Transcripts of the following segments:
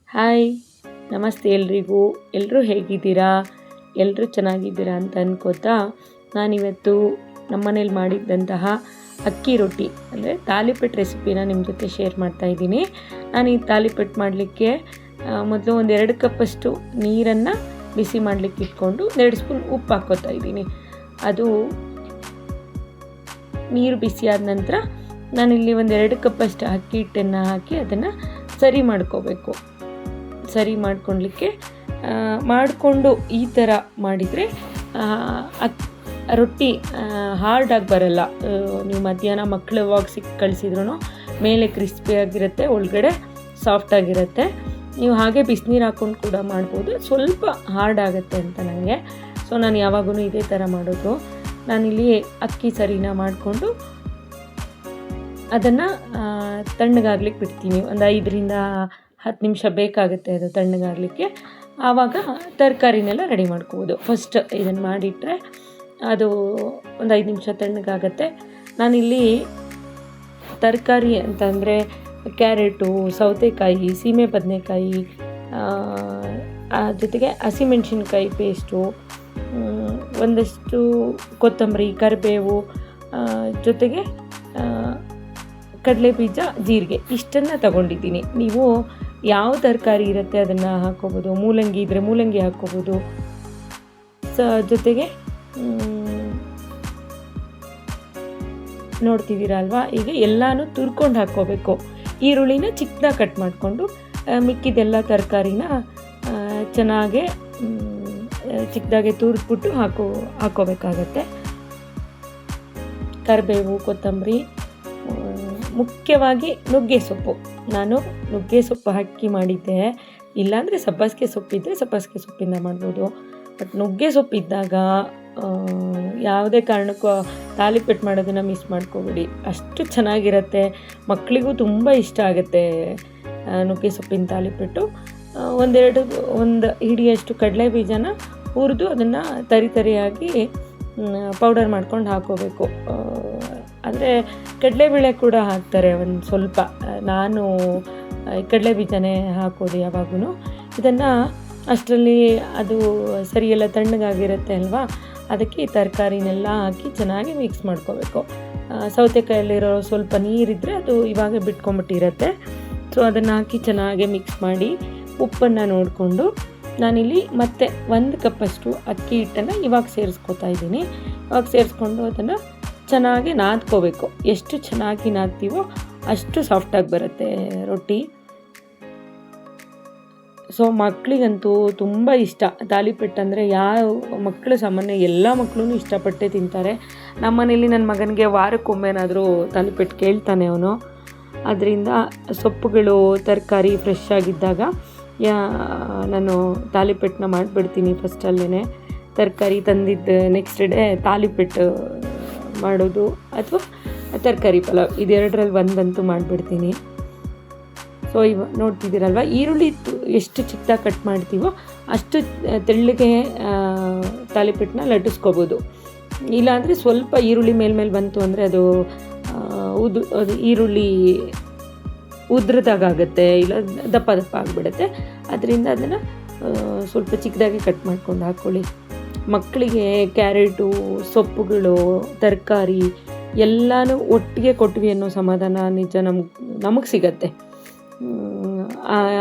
Hi, ನಮಸ್ತೆ ಎಲ್ರಿಗೂ. ಎಲ್ಲರೂ ಹೇಗಿದ್ದೀರಾ? ಎಲ್ಲರೂ ಚೆನ್ನಾಗಿದ್ದೀರಾ ಅಂತ ಅನ್ಕೋತಾ ನಾನಿವತ್ತು ನಮ್ಮನೇಲಿ ಮಾಡಿದ್ದಂತಹ ಅಕ್ಕಿ ರೊಟ್ಟಿ ಅಂದರೆ ತಾಲಿಪಟ್ಟು ರೆಸಿಪಿನ ನಿಮ್ಮ ಜೊತೆ ಶೇರ್ ಮಾಡ್ತಾ ಇದ್ದೀನಿ. ನಾನು ಈ ತಾಲಿಪಟ್ಟು ಮಾಡಲಿಕ್ಕೆ ಮೊದಲು ಒಂದು 2 ಕಪ್ಪಷ್ಟು ನೀರನ್ನು ಬಿಸಿ ಮಾಡಲಿಕ್ಕೆ ಇಟ್ಕೊಂಡು 2 ಸ್ಪೂನ್ ಉಪ್ಪು ಹಾಕ್ಕೋತಾ ಇದ್ದೀನಿ. ಅದು ನೀರು ಬಿಸಿಯಾದ ನಂತರ ನಾನಿಲ್ಲಿ ಒಂದು 2 ಕಪ್ಪಷ್ಟು ಅಕ್ಕಿ ಹಿಟ್ಟನ್ನು ಹಾಕಿ ಅದನ್ನು ಸರಿ ಮಾಡ್ಕೋಬೇಕು. ಸರಿ ಮಾಡ್ಕೊಳ್ಲಿಕ್ಕೆ ಮಾಡಿಕೊಂಡು ಈ ಥರ ಮಾಡಿದರೆ ರೊಟ್ಟಿ ಹಾರ್ಡಾಗಿ ಬರಲ್ಲ. ನೀವು ಮಧ್ಯಾಹ್ನ ಮಕ್ಕಳು ಸಿಕ್ಕಿ ಕಳಿಸಿದ್ರು ಮೇಲೆ ಕ್ರಿಸ್ಪಿಯಾಗಿರುತ್ತೆ, ಒಳಗಡೆ ಸಾಫ್ಟಾಗಿರುತ್ತೆ. ನೀವು ಹಾಗೆ ಬಿಸಿನೀರು ಹಾಕ್ಕೊಂಡು ಕೂಡ ಮಾಡ್ಬೋದು. ಸ್ವಲ್ಪ ಹಾರ್ಡ್ ಆಗುತ್ತೆ ಅಂತ ನನಗೆ. ಸೊ ನಾನು ಯಾವಾಗೂ ಇದೇ ಥರ ಮಾಡೋದು. ನಾನಿಲ್ಲಿ ಅಕ್ಕಿ ಸರಿನ ಮಾಡಿಕೊಂಡು ಅದನ್ನು ತಣ್ಣಗಾಗ್ಲಿಕ್ಕೆ ಬಿಡ್ತೀನಿ. ಒಂದು 5-10 ನಿಮಿಷ ಬೇಕಾಗುತ್ತೆ ಅದು ತಣ್ಣಗಾಗಲಿಕ್ಕೆ. ಆವಾಗ ತರಕಾರಿನೆಲ್ಲ ರೆಡಿ ಮಾಡ್ಕೋಬೋದು. ಫಸ್ಟ್ ಇದನ್ನು ಮಾಡಿಟ್ರೆ ಅದು ಒಂದು 5 ನಿಮಿಷ ತಣ್ಣಗಾಗತ್ತೆ. ನಾನಿಲ್ಲಿ ತರಕಾರಿ ಅಂತಂದರೆ ಕ್ಯಾರೆಟು, ಸೌತೆಕಾಯಿ, ಸೀಮೆ ಬದನೆಕಾಯಿ, ಜೊತೆಗೆ ಹಸಿಮೆಣಸಿನ್ಕಾಯಿ ಪೇಸ್ಟು, ಒಂದಷ್ಟು ಕೊತ್ತಂಬರಿ, ಕರಿಬೇವು, ಜೊತೆಗೆ ಕಡಲೆ ಬೀಜ, ಜೀರಿಗೆ ಇಷ್ಟನ್ನು ತಗೊಂಡಿದ್ದೀನಿ. ನೀವು ಯಾವ ತರಕಾರಿ ಇರುತ್ತೆ ಅದನ್ನು ಹಾಕ್ಕೋಬೋದು. ಮೂಲಂಗಿ ಇದ್ದರೆ ಮೂಲಂಗಿ ಹಾಕ್ಕೋಬೋದು. ಜೊತೆಗೆ ನೋಡ್ತಿದ್ದೀರಾ ಅಲ್ವಾ, ಈಗ ಎಲ್ಲನೂ ತುರ್ಕೊಂಡು ಹಾಕ್ಕೋಬೇಕು. ಈರುಳ್ಳಿನ ಚಿಕ್ಕದಾಗಿ ಕಟ್ ಮಾಡಿಕೊಂಡು ಮಿಕ್ಕಿದೆಲ್ಲ ತರಕಾರಿನ ಚೆನ್ನಾಗೆ ಚಿಕ್ಕದಾಗೆ ತುರಿದ್ಬಿಟ್ಟು ಹಾಕ್ಕೋಬೇಕಾಗತ್ತೆ. ಕರಿಬೇವು, ಕೊತ್ತಂಬರಿ, ಮುಖ್ಯವಾಗಿ ನುಗ್ಗೆ ಸೊಪ್ಪು. ನಾನು ನುಗ್ಗೆ ಸೊಪ್ಪು ಹಾಕಿ ಮಾಡಿದ್ದೆ. ಇಲ್ಲಾಂದರೆ ಸಬ್ಬಸಿಗೆ ಸೊಪ್ಪಿದ್ದರೆ ಸಬ್ಬಸಿಗೆ ಸೊಪ್ಪಿಂದ ಮಾಡ್ಬೋದು. ಬಟ್ ನುಗ್ಗೆ ಸೊಪ್ಪಿದ್ದಾಗ ಯಾವುದೇ ಕಾರಣಕ್ಕೂ ತಾಲಿಪಟ್ಟು ಮಾಡೋದನ್ನು ಮಿಸ್ ಮಾಡ್ಕೋಬೇಡಿ. ಅಷ್ಟು ಚೆನ್ನಾಗಿರುತ್ತೆ. ಮಕ್ಕಳಿಗೂ ತುಂಬ ಇಷ್ಟ ಆಗುತ್ತೆ ನುಗ್ಗೆ ಸೊಪ್ಪಿನ ತಾಲಿಪಟ್ಟು. ಒಂದು ಹಿಡಿಯಷ್ಟು ಕಡಲೆ ಬೀಜನ ಹುರಿದು ಅದನ್ನು ತರಿಯಾಗಿ ಪೌಡರ್ ಮಾಡ್ಕೊಂಡು ಹಾಕ್ಕೋಬೇಕು. ಅಂದರೆ ಕಡಲೆಬೇಳೆ ಕೂಡ ಹಾಕ್ತಾರೆ ಒಂದು ಸ್ವಲ್ಪ. ನಾನು ಕಡಲೆ ಬೀಜನೇ ಹಾಕೋದು ಯಾವಾಗೂ. ಇದನ್ನು ಅಷ್ಟರಲ್ಲಿ ಅದು ಸರಿಯೆಲ್ಲ ತಣ್ಣಗಾಗಿರುತ್ತೆ ಅಲ್ವಾ, ಅದಕ್ಕೆ ಈ ತರಕಾರಿನೆಲ್ಲ ಹಾಕಿ ಚೆನ್ನಾಗಿ ಮಿಕ್ಸ್ ಮಾಡ್ಕೋಬೇಕು. ಸೌತೆಕಾಯಲ್ಲಿರೋ ಸ್ವಲ್ಪ ನೀರಿದ್ದರೆ ಅದು ಇವಾಗ ಬಿಟ್ಕೊಂಡ್ಬಿಟ್ಟಿರುತ್ತೆ. ಸೊ ಅದನ್ನು ಹಾಕಿ ಚೆನ್ನಾಗಿ ಮಿಕ್ಸ್ ಮಾಡಿ ಉಪ್ಪನ್ನು ನೋಡಿಕೊಂಡು ನಾನಿಲ್ಲಿ ಮತ್ತೆ 1 ಕಪ್ಪಷ್ಟು ಅಕ್ಕಿ ಹಿಟ್ಟನ್ನು ಇವಾಗ ಸೇರಿಸ್ಕೊತಾ ಇದ್ದೀನಿ. ಇವಾಗ ಸೇರಿಸ್ಕೊಂಡು ಅದನ್ನು ಚೆನ್ನಾಗಿ ನಾದ್ಕೋಬೇಕು. ಎಷ್ಟು ಚೆನ್ನಾಗಿ ನಾದ್ತೀವೋ ಅಷ್ಟು ಸಾಫ್ಟಾಗಿ ಬರುತ್ತೆ ರೊಟ್ಟಿ. ಸೊ ಮಕ್ಕಳಿಗಂತೂ ತುಂಬ ಇಷ್ಟ ತಾಲಿಪಟ್ಟು ಅಂದರೆ. ಯಾವ ಮಕ್ಕಳು ಸಾಮಾನ್ಯ ಎಲ್ಲ ಮಕ್ಕಳೂ ಇಷ್ಟಪಟ್ಟೆ ತಿಂತಾರೆ. ನಮ್ಮನೇಲಿ ನನ್ನ ಮಗನಿಗೆ ವಾರಕ್ಕೊಮ್ಮೆನಾದರೂ ತಾಲಿಪಟ್ಟು ಕೇಳ್ತಾನೆ ಅವನು. ಅದರಿಂದ ಸೊಪ್ಪುಗಳು, ತರಕಾರಿ ಫ್ರೆಶ್ ಆಗಿದ್ದಾಗ ನಾನು ತಾಲಿಪಟ್ಟನ್ನ ಮಾಡಿಬಿಡ್ತೀನಿ ಫಸ್ಟಲ್ಲೇ. ತರಕಾರಿ ತಂದಿದ್ದು ನೆಕ್ಸ್ಟ್ ಡೇ ತಾಲಿಪಟ್ಟು ಮಾಡೋದು ಅಥವಾ ತರಕಾರಿ ಪಲಾವ್, ಇದೆರಡರಲ್ಲಿ ಒಂದಂತೂ ಮಾಡಿಬಿಡ್ತೀನಿ. ಸೊ ನೋಡ್ತಿದ್ದೀರಲ್ವ, ಈರುಳ್ಳಿ ಎಷ್ಟು ಚಿಕ್ಕದಾಗಿ ಕಟ್ ಮಾಡ್ತೀವೋ ಅಷ್ಟು ತೆಳ್ಳಗೆ ತಾಲಿಪಟ್ಟನ್ನ ಲಟ್ಟಿಸ್ಕೋಬೋದು. ಇಲ್ಲಾಂದರೆ ಸ್ವಲ್ಪ ಈರುಳ್ಳಿ ಮೇಲ್ಮೇಲೆ ಬಂತು ಅಂದರೆ ಅದು ಈರುಳ್ಳಿ ಉದ್ರದಾಗುತ್ತೆ, ಇಲ್ಲ ದಪ್ಪ ದಪ್ಪ ಆಗಿಬಿಡುತ್ತೆ. ಅದರಿಂದ ಅದನ್ನು ಸ್ವಲ್ಪ ಚಿಕ್ಕದಾಗಿ ಕಟ್ ಮಾಡ್ಕೊಂಡು ಹಾಕ್ಕೊಳ್ಳಿ. ಮಕ್ಕಳಿಗೆ ಕ್ಯಾರೆಟು, ಸೊಪ್ಪುಗಳು, ತರಕಾರಿ ಎಲ್ಲನೂ ಒಟ್ಟಿಗೆ ಕೊಟ್ವಿ ಅನ್ನೋ ಸಮಾಧಾನ ನಿಜ ನಮಗೆ ಸಿಗತ್ತೆ.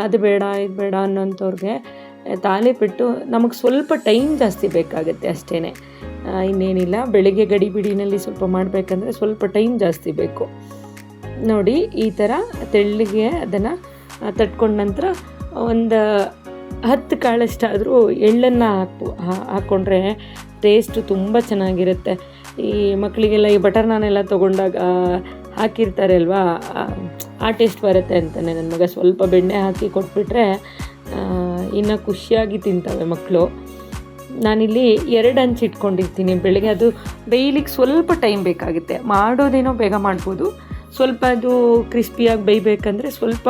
ಅದು ಬೇಡ ಇದು ಬೇಡ ಅನ್ನೋಂಥವ್ರಿಗೆ ತಾಲಿಪಟ್ಟು ನಮಗೆ ಸ್ವಲ್ಪ ಟೈಮ್ ಜಾಸ್ತಿ ಬೇಕಾಗುತ್ತೆ ಅಷ್ಟೇ, ಇನ್ನೇನಿಲ್ಲ. ಬೆಳಗ್ಗೆ ಗಡಿಬಿಡಿನಲ್ಲಿ ಸ್ವಲ್ಪ ಮಾಡಬೇಕಂದ್ರೆ ಸ್ವಲ್ಪ ಟೈಮ್ ಜಾಸ್ತಿ ಬೇಕು. ನೋಡಿ ಈ ಥರ ತೆಳ್ಳಗೆ ಅದನ್ನು ತಟ್ಕೊಂಡ ನಂತರ ಒಂದು 10 ಕಾಳಷ್ಟಾದರೂ ಎಳ್ಳನ್ನು ಹಾಕ್ಕೊಂಡ್ರೆ ಟೇಸ್ಟು ತುಂಬ ಚೆನ್ನಾಗಿರುತ್ತೆ. ಈ ಮಕ್ಕಳಿಗೆಲ್ಲ ಈ ಬಟರ್ ನಾನೆಲ್ಲ ತೊಗೊಂಡಾಗ ಹಾಕಿರ್ತಾರೆ ಅಲ್ವಾ, ಆ ಟೇಸ್ಟ್ ಬರುತ್ತೆ ಅಂತಾನೆ ನನ್ನ ಮಗ. ಸ್ವಲ್ಪ ಬೆಣ್ಣೆ ಹಾಕಿ ಕೊಟ್ಬಿಟ್ರೆ ಇನ್ನೂ ಖುಷಿಯಾಗಿ ತಿಂತವೆ ಮಕ್ಕಳು. ನಾನಿಲ್ಲಿ 2 ಹಂಚು ಇಟ್ಕೊಂಡಿರ್ತೀನಿ. ಬೆಳಗ್ಗೆ ಅದು ಬೇಯಲಿಕ್ಕೆ ಸ್ವಲ್ಪ ಟೈಮ್ ಬೇಕಾಗುತ್ತೆ. ಮಾಡೋದೇನೋ ಬೇಗ ಮಾಡ್ಬೋದು. ಸ್ವಲ್ಪ ಅದು ಕ್ರಿಸ್ಪಿಯಾಗಿ ಬೇಯಬೇಕಂದ್ರೆ ಸ್ವಲ್ಪ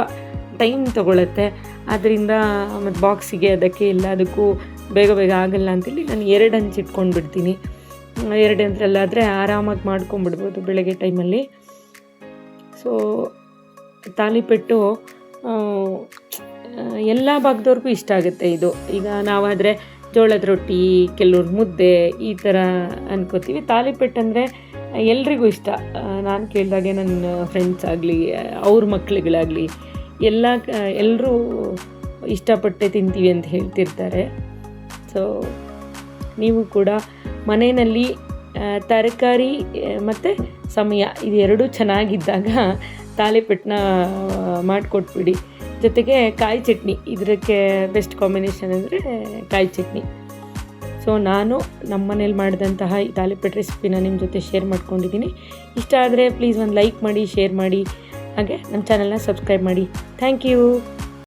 ಟೈಮ್ ತೊಗೊಳುತ್ತೆ. ಆದ್ದರಿಂದ ಮತ್ತು ಬಾಕ್ಸಿಗೆ ಅದಕ್ಕೆ ಎಲ್ಲದಕ್ಕೂ ಬೇಗ ಆಗಲ್ಲ ಅಂತೇಳಿ ನಾನು 2 ಹಂಚು ಇಟ್ಕೊಂಡು ಬಿಡ್ತೀನಿ. 2 ಹಂಚರಲ್ಲಾದರೆ ಆರಾಮಾಗಿ ಮಾಡ್ಕೊಂಬಿಡ್ಬೋದು ಬೆಳಗ್ಗೆ ಟೈಮಲ್ಲಿ. ಸೊ ತಾಲಿಪಟ್ಟು ಎಲ್ಲ ಭಾಗದವ್ರಿಗೂ ಇಷ್ಟ ಆಗುತ್ತೆ ಇದು. ಈಗ ನಾವಾದರೆ ಜೋಳದ ರೊಟ್ಟಿ, ಕೆಲವ್ರು ಮುದ್ದೆ ಈ ಥರ ಅನ್ಕೋತೀವಿ. ತಾಲಿಪೆಟ್ಟು ಅಂದರೆ ಎಲ್ರಿಗೂ ಇಷ್ಟ. ನಾನು ಕೇಳಿದಾಗೆ ನನ್ನ ಫ್ರೆಂಡ್ಸ್ ಆಗಲಿ, ಅವ್ರ ಮಕ್ಳುಗಳಾಗಲಿ ಎಲ್ಲರೂ ಇಷ್ಟಪಟ್ಟೆ ತಿಂತೀವಿ ಅಂತ ಹೇಳ್ತಿರ್ತಾರೆ. ಸೊ ನೀವು ಕೂಡ ಮನೆಯಲ್ಲಿ ತರಕಾರಿ ಮತ್ತು ಸಮಯ ಇದೆರಡೂ ಚೆನ್ನಾಗಿದ್ದಾಗ ತಾಲಿಪೆಟ್ಟನ್ನ ಮಾಡಿಕೊಟ್ಬಿಡಿ. ಜೊತೆಗೆ ಕಾಯಿ ಚಟ್ನಿ, ಇದಕ್ಕೆ ಬೆಸ್ಟ್ ಕಾಂಬಿನೇಷನ್ ಅಂದರೆ ಕಾಯಿ ಚಟ್ನಿ. ಸೊ ನಾನು ನಮ್ಮ ಮನೇಲಿ ಮಾಡಿದಂತಹ ಈ ತಾಲಿಪೆಟ್ಟು ರೆಸಿಪಿನ ನಿಮ್ಮ ಜೊತೆ ಶೇರ್ ಮಾಡ್ಕೊಂಡಿದ್ದೀನಿ. ಇಷ್ಟ ಆದರೆ ಪ್ಲೀಸ್ ಒಂದು ಲೈಕ್ ಮಾಡಿ, ಶೇರ್ ಮಾಡಿ, ಹಾಗೆ ನಮ್ಮ ಚಾನಲ್ನ ಸಬ್ಸ್ಕ್ರೈಬ್ ಮಾಡಿ. Thank you.